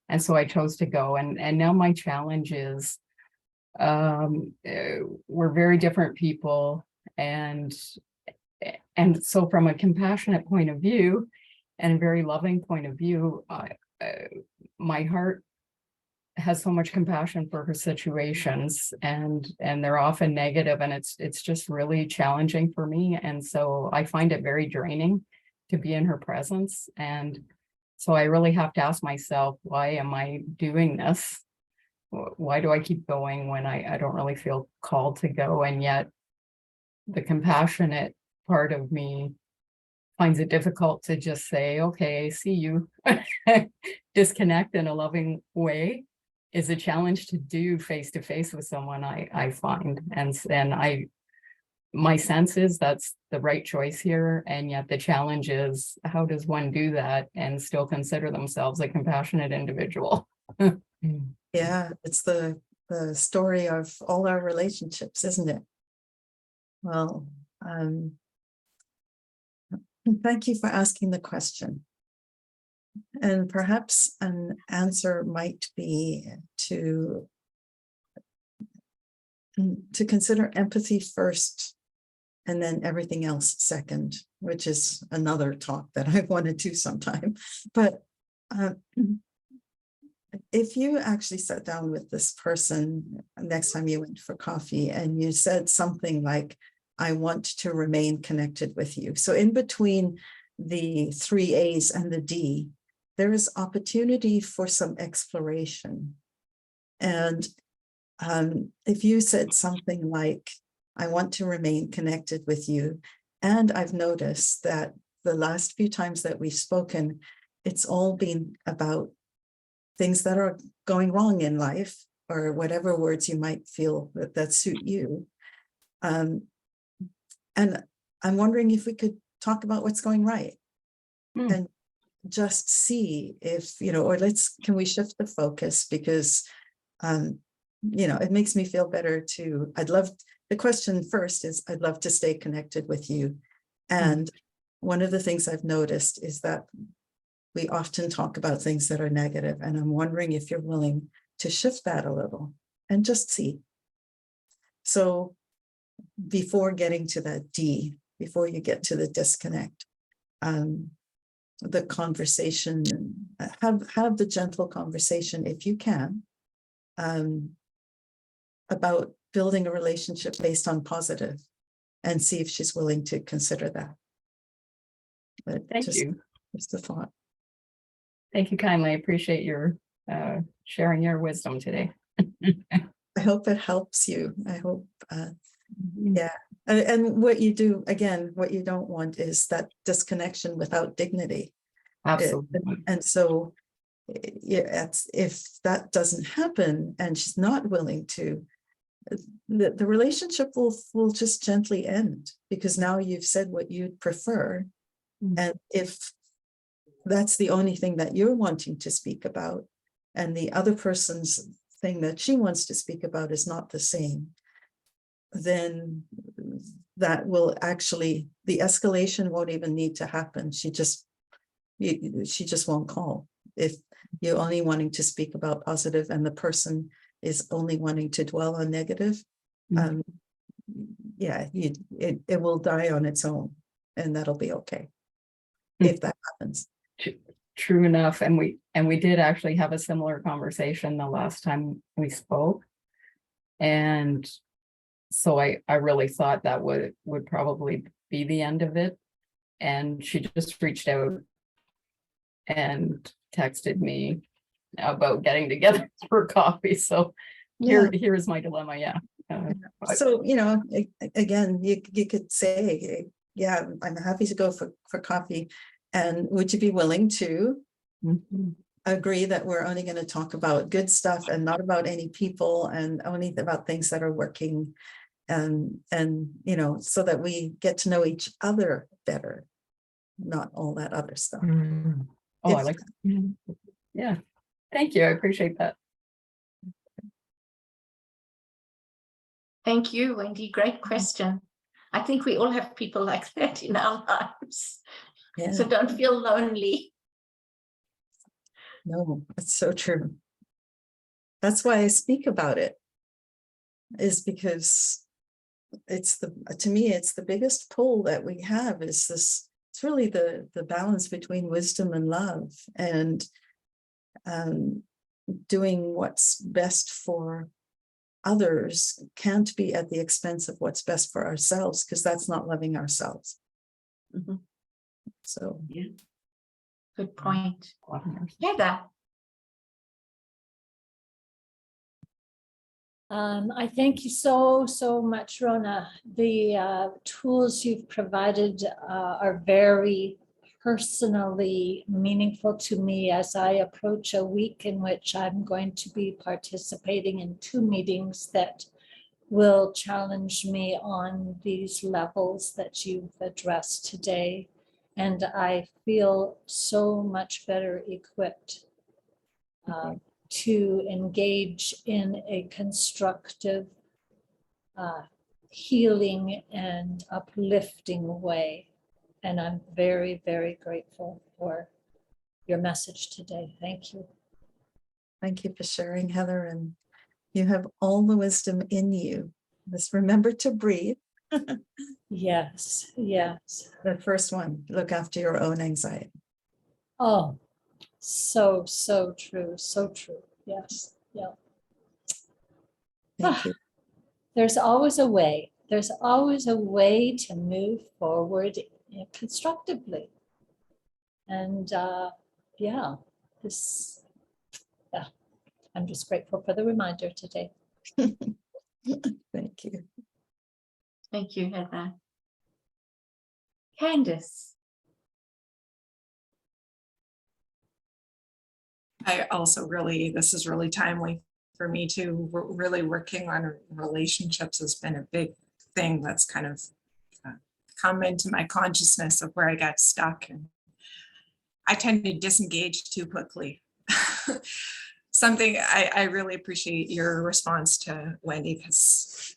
And so I chose to go. And now my challenge is, we're very different people. And so from a compassionate point of view and a very loving point of view, my heart has so much compassion for her situations, and they're often negative, and it's just really challenging for me. And so I find it very draining to be in her presence. And so I really have to ask myself, why am I doing this? Why do I keep going when I don't really feel called to go? And yet the compassionate part of me finds it difficult to just say, okay, see you. Disconnect in a loving way is a challenge to do face to face with someone, I find. And my sense is that's the right choice here. And yet the challenge is, how does one do that and still consider themselves a compassionate individual?
Yeah, it's the story of all our relationships, isn't it? Well, thank you for asking the question. And perhaps an answer might be to consider empathy first and then everything else second, which is another talk that I want to do sometime. But if you actually sat down with this person next time you went for coffee and you said something like, I want to remain connected with you. So in between the 3 A's and the D, there is opportunity for some exploration. And if you said something like, I want to remain connected with you, and I've noticed that the last few times that we've spoken, it's all been about things that are going wrong in life, or whatever words you might feel that suit you. And I'm wondering if we could talk about what's going right. And just see if, or can we shift the focus, because, it makes me feel better to, the question first is, I'd love to stay connected with you. And one of the things I've noticed is that we often talk about things that are negative, and I'm wondering if you're willing to shift that a little and just see. So before getting to that D, before you get to the disconnect, the conversation, have the gentle conversation, if you can, about building a relationship based on positive, and see if she's willing to consider that. But
Thank you.
Just a thought.
Thank you kindly. I appreciate your sharing your wisdom today.
I hope it helps you. I hope, yeah. And what you do, again, what you don't want is that disconnection without dignity.
Absolutely.
And so if that doesn't happen and she's not willing to, the relationship will just gently end, because now you've said what you'd prefer. And if that's the only thing that you're wanting to speak about, and the other person's thing that she wants to speak about is not the same, then that will actually, the escalation won't even need to happen. She just won't call. If you're only wanting to speak about positive and the person is only wanting to dwell on negative, yeah, it will die on its own, and that'll be okay if that happens.
True enough. And we did actually have a similar conversation the last time we spoke. And so I really thought that would probably be the end of it. And she just reached out and texted me about getting together for coffee. So here's my dilemma. Yeah.
So, again, you could say, yeah, I'm happy to go for coffee. And would you be willing to agree that we're only going to talk about good stuff and not about any people, and only about things that are working, and so that we get to know each other better, not all that other stuff.
Oh, I like that. Yeah. Thank you. I appreciate that.
Thank you, Wendy. Great question. I think we all have people like that in our lives.
Yeah.
So don't feel lonely.
No, that's so true. That's why I speak about it, is because to me, it's the biggest pull that we have, is this, it's really the balance between wisdom and love, and doing what's best for others can't be at the expense of what's best for ourselves, because that's not loving ourselves. So
yeah, good point. Heather.
I thank you so much, Rhona. The tools you've provided are very personally meaningful to me as I approach a week in which I'm going to be participating in 2 meetings that will challenge me on these levels that you've addressed today. And I feel so much better equipped to engage in a constructive, healing and uplifting way. And I'm very, very grateful for your message today. Thank you.
thank you for sharing, Heather. And you have all the wisdom in you. Just remember to breathe.
Yes, yes.
The first one, look after your own anxiety.
Oh, so true, so true. Yes, yeah.
Thank you.
There's always a way. There's always a way to move forward constructively. And yeah, I'm just grateful for the reminder today.
Thank you.
Thank you, Heather. Candice.
I also this is really timely for me too. Really working on relationships has been a big thing that's kind of come into my consciousness of where I got stuck, and I tend to disengage too quickly. Something I really appreciate your response to, Wendy, because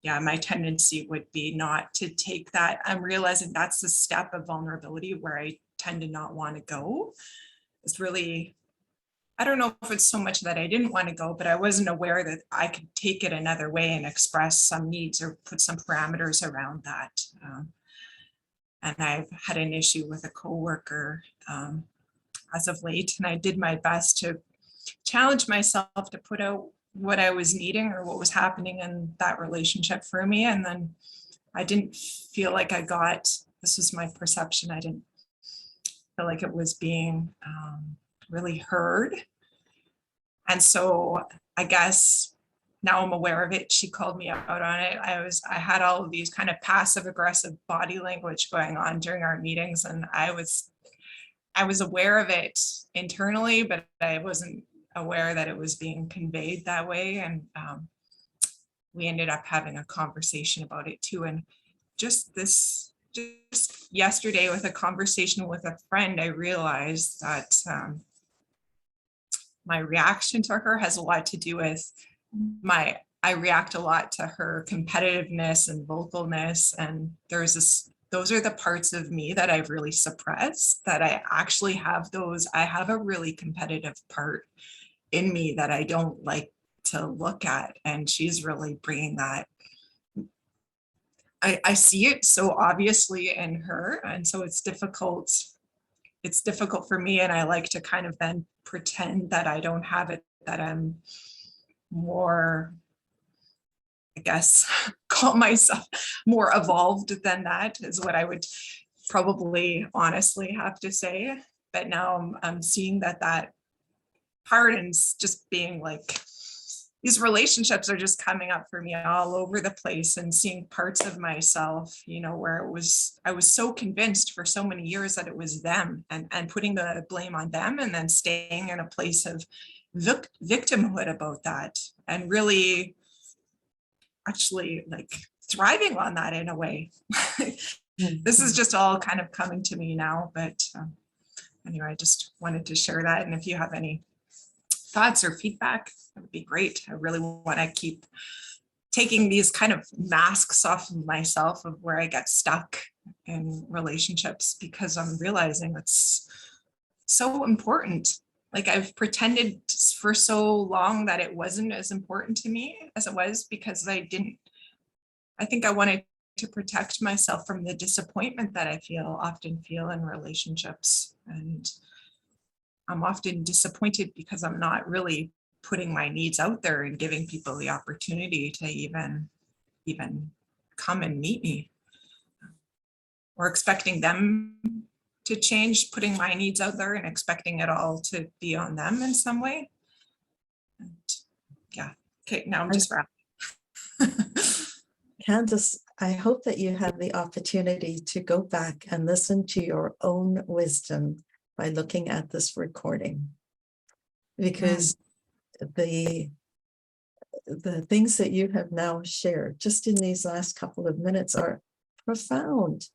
yeah, my tendency would be not to take that. I'm realizing that's the step of vulnerability where I tend to not want to go. It's really, I don't know if it's so much that I didn't want to go, but I wasn't aware that I could take it another way and express some needs or put some parameters around that. And I've had an issue with a coworker as of late, and I did my best to challenge myself to put out what I was needing or what was happening in that relationship for me. And then I didn't feel like I got, this was my perception, I didn't feel like it was being really heard. And so I guess now I'm aware of it. She called me out on it. I had all of these kind of passive aggressive body language going on during our meetings, and I was aware of it internally, but I wasn't aware that it was being conveyed that way. And we ended up having a conversation about it too. And just yesterday with a conversation with a friend, I realized that my reaction to her has a lot to do with I react a lot to her competitiveness and vocalness. And those are the parts of me that I've really suppressed, that I actually have those. I have a really competitive part in me that I don't like to look at. And she's really bringing that. I see it so obviously in her. And so it's difficult for me. And I like to kind of then pretend that I don't have it, that I'm more, I guess, call myself more evolved than that, is what I would probably honestly have to say. But now I'm seeing that part, and just being like, these relationships are just coming up for me all over the place, and seeing parts of myself, where I was so convinced for so many years that it was them, and putting the blame on them, and then staying in a place of victimhood about that, and really actually like thriving on that in a way. This is just all kind of coming to me now, but anyway, I just wanted to share that. And if you have any thoughts or feedback, that would be great. I really want to keep taking these kind of masks off of myself of where I get stuck in relationships, because I'm realizing it's so important. Like, I've pretended for so long that it wasn't as important to me as it was, because I think I wanted to protect myself from the disappointment that I often feel in relationships. And I'm often disappointed because I'm not really putting my needs out there and giving people the opportunity to even come and meet me, or expecting them to change, putting my needs out there and expecting it all to be on them in some way. And yeah. Okay, now I'm just wrapping.
Candace, I hope that you have the opportunity to go back and listen to your own wisdom by looking at this recording, because the things that you have now shared just in these last couple of minutes are profound.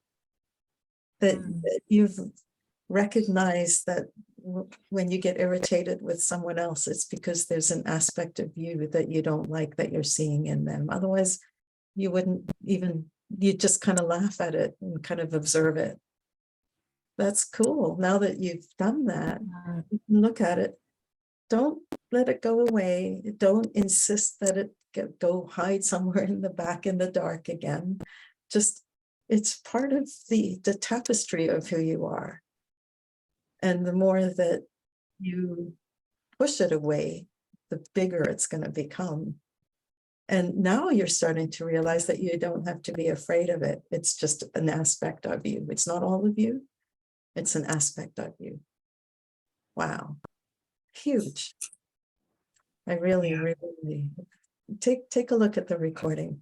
That you've recognized that when you get irritated with someone else, it's because there's an aspect of you that you don't like that you're seeing in them. Otherwise, you wouldn't even, you just kind of laugh at it and kind of observe it. That's cool. Now that you've done that, you can look at it. Don't let it go away. Don't insist that it go hide somewhere in the back in the dark again. Just, it's part of the tapestry of who you are. And the more that you push it away, the bigger it's going to become. And now you're starting to realize that you don't have to be afraid of it. It's just an aspect of you. It's not all of you. It's an aspect of you. Wow. Huge. I really take a look at the recording.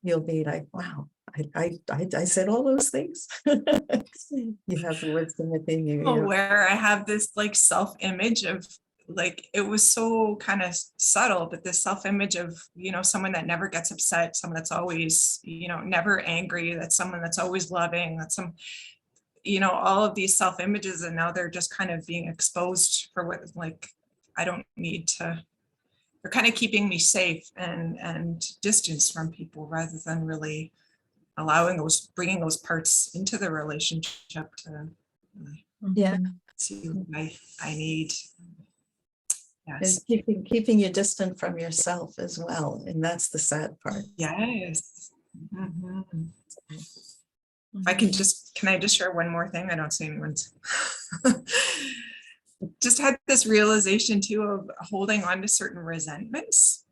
You'll be like, wow, I said all those things. You have the wisdom within you.
Where I have this like self-image of, like, it was so kind of subtle, but this self-image of, someone that never gets upset, someone that's always, never angry, that's someone that's always loving, that's all of these self-images, and now they're just kind of being exposed for what, like, I don't need to, they're kind of keeping me safe and distance from people, rather than really bringing those parts into the relationship to see what I need. Yes.
And keeping you distant from yourself as well. And that's the sad part.
Yes. If I can I just share one more thing? I don't see anyone's. Just had this realization too of holding on to certain resentments.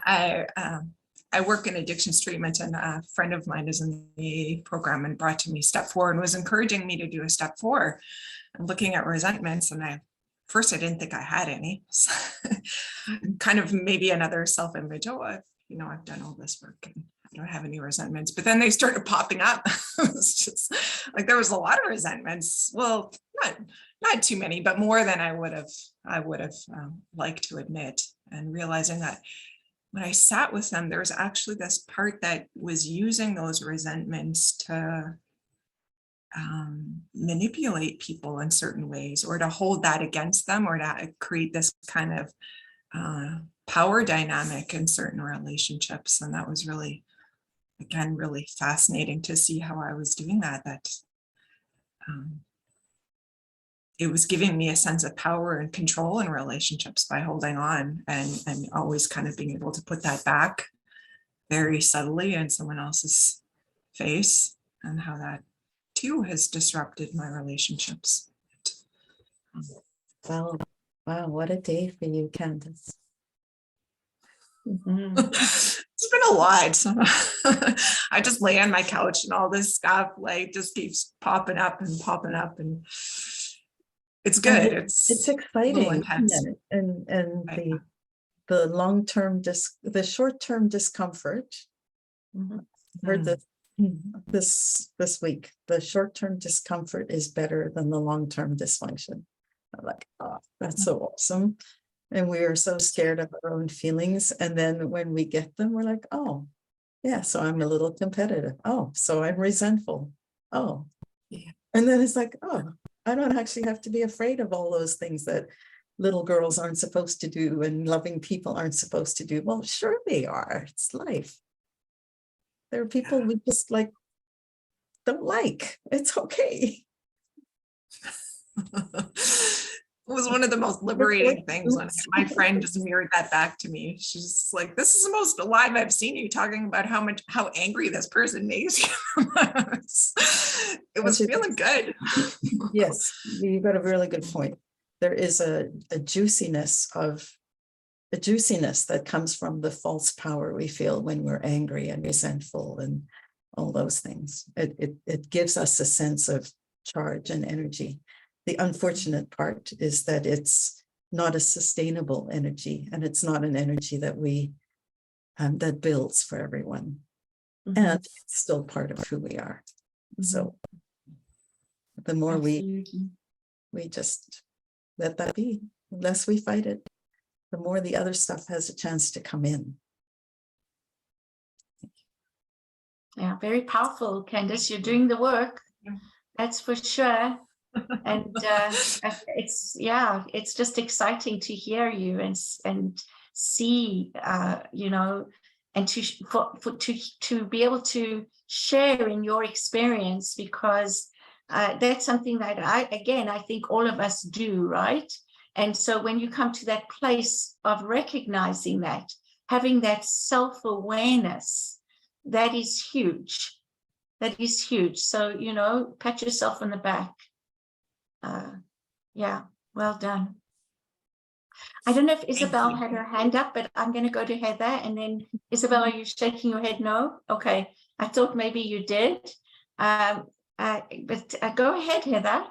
I work in addictions treatment, and a friend of mine is in the program and brought to me step 4 and was encouraging me to do a step 4. I'm looking at resentments, and first I didn't think I had any. Kind of maybe another self-image. Oh, I've done all this work and I don't have any resentments. But then they started popping up. It's just like there was a lot of resentments. Well, not too many, but more than I would have liked to admit. And realizing that when I sat with them, there was actually this part that was using those resentments to manipulate people in certain ways, or to hold that against them, or to create this kind of power dynamic in certain relationships. And that was really, again, really fascinating to see how I was doing that, it was giving me a sense of power and control in relationships by holding on, and always kind of being able to put that back very subtly in someone else's face, and how that too has disrupted my relationships.
Wow, wow, what a day for you, Candace.
It's been a lot. So I just lay on my couch and all this stuff like just keeps popping up, and it's good.
It's
a little
exciting,
intense.
isn't it? And
Right.
the long-term the short-term discomfort. I heard this week, the short-term discomfort is better than the long-term dysfunction. I'm like, oh, that's so awesome. And we are so scared of our own feelings. And then when we get them, we're like, oh, yeah, so I'm a little competitive. Oh, so I'm resentful. Oh,
Yeah.
And then it's like, oh, I don't actually have to be afraid of all those things that little girls aren't supposed to do and loving people aren't supposed to do. Well, sure they are. It's life. There are people we just like, don't like. It's okay.
It was one of the most liberating things when my friend just mirrored that back to me. She's just like, this is the most alive I've seen you, talking about how angry this person makes you. It was feeling good.
Yes, you got a really good point. There is a juiciness that comes from the false power we feel when we're angry and resentful and all those things. It gives us a sense of charge and energy. The unfortunate part is that it's not a sustainable energy, and it's not an energy that we that builds for everyone. And it's still part of who we are. So the more we just let that be, the less we fight it, the more the other stuff has a chance to come in.
Yeah, very powerful, Candace. You're doing the work. That's for sure. And it's just exciting to hear you and see, and to be able to share in your experience, because that's something that I think all of us do, right? And so when you come to that place of recognizing that, having that self-awareness, that is huge. That is huge. So, pat yourself on the back. Well done. I don't know if Isabel had her hand up, but I'm going to go to Heather, and then Isabel, are you shaking your head no? Okay, I thought maybe you did, but go ahead, Heather.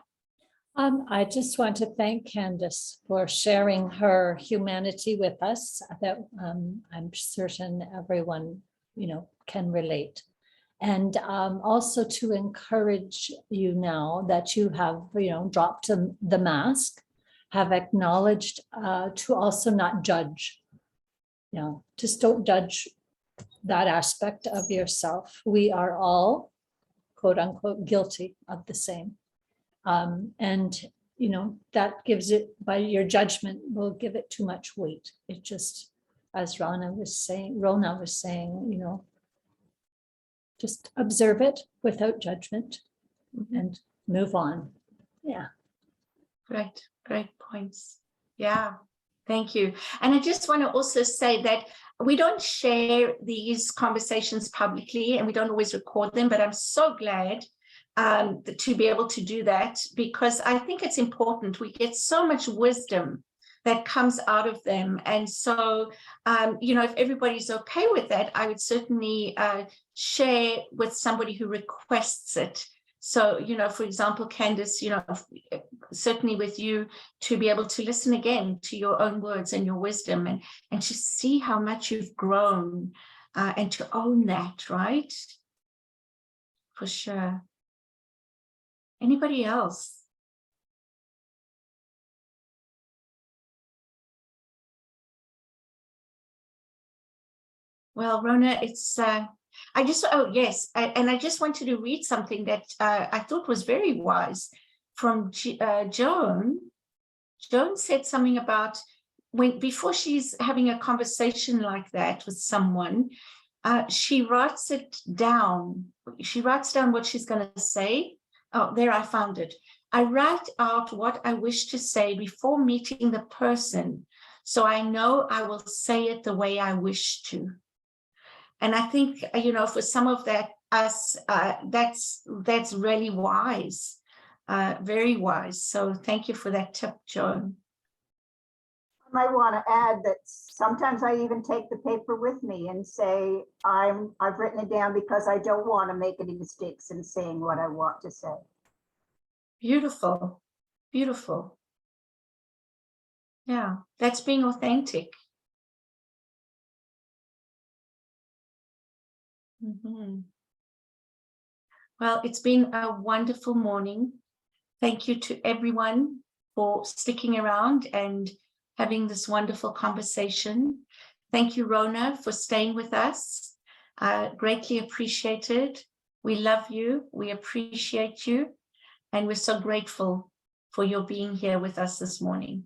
I just want to thank Candace for sharing her humanity with us. That I'm certain everyone, can relate. And also to encourage you now that you have, dropped the mask, have acknowledged to also not judge. Just don't judge that aspect of yourself. We are all, quote unquote, guilty of the same. And that gives it, by your judgment, will give it too much weight. It just, as Rhona was saying, just observe it without judgment and move on. Yeah.
Great points. Yeah, thank you. And I just want to also say that we don't share these conversations publicly, and we don't always record them, but I'm so glad to be able to do that, because I think it's important. We get so much wisdom that comes out of them. And so, if everybody's okay with that, I would certainly share with somebody who requests it. So, for example, Candace, certainly with you, to be able to listen again to your own words and your wisdom, and to see how much you've grown, and to own that, right? For sure. Anybody else? Well, Rhona, Oh, yes. And I just wanted to read something that I thought was very wise from Joan. Joan said something about before she's having a conversation like that with someone, she writes it down. She writes down what she's going to say. Oh, there, I found it. I write out what I wish to say before meeting the person, so I know I will say it the way I wish to. And I think, for some of us, that's really wise, very wise. So thank you for that tip, Joan.
I might want to add that sometimes I even take the paper with me and say, I've written it down because I don't want to make any mistakes in saying what I want to say.
Beautiful, beautiful. Yeah, that's being authentic. Well, it's been a wonderful morning. Thank you to everyone for sticking around and having this wonderful conversation. Thank you, Rhona, for staying with us. Greatly appreciated. We love you. We appreciate you. And we're so grateful for your being here with us this morning.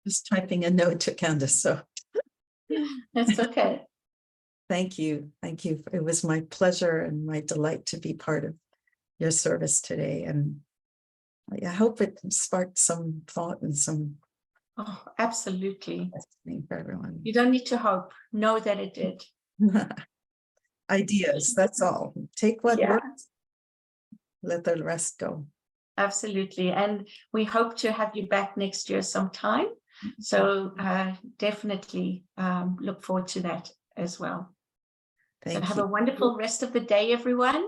Just typing a note to Candace, so.
That's okay.
Thank you. Thank you. It was my pleasure and my delight to be part of your service today. And I hope it sparked some thought and some.
Oh, absolutely.
For everyone.
You don't need to hope. Know that it did.
Ideas, that's all. Take what
Yeah.
works. Let the rest go.
Absolutely. And we hope to have you back next year sometime. So definitely look forward to that as well.
Thank you.
Have a wonderful rest of the day, everyone.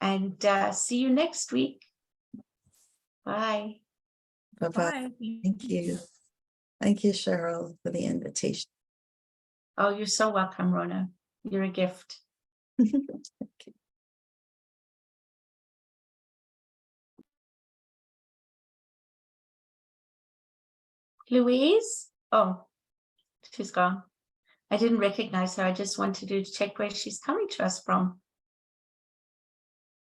And see you next week. Bye.
Bye-bye. Thank you. Thank you, Cheryl, for the invitation.
Oh, you're so welcome, Rhona. You're a gift.
Okay.
Louise? Oh, she's gone. I didn't recognize her. I just wanted to check where she's coming to us from.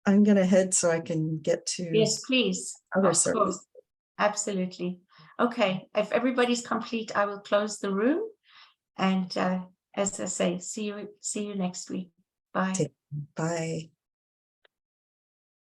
I'm going to head so I can get to.
Yes, please.
Other
Of
service.
course. Absolutely. Okay. If everybody's complete, I will close the room. And as I say, see you next week. Bye.
Bye.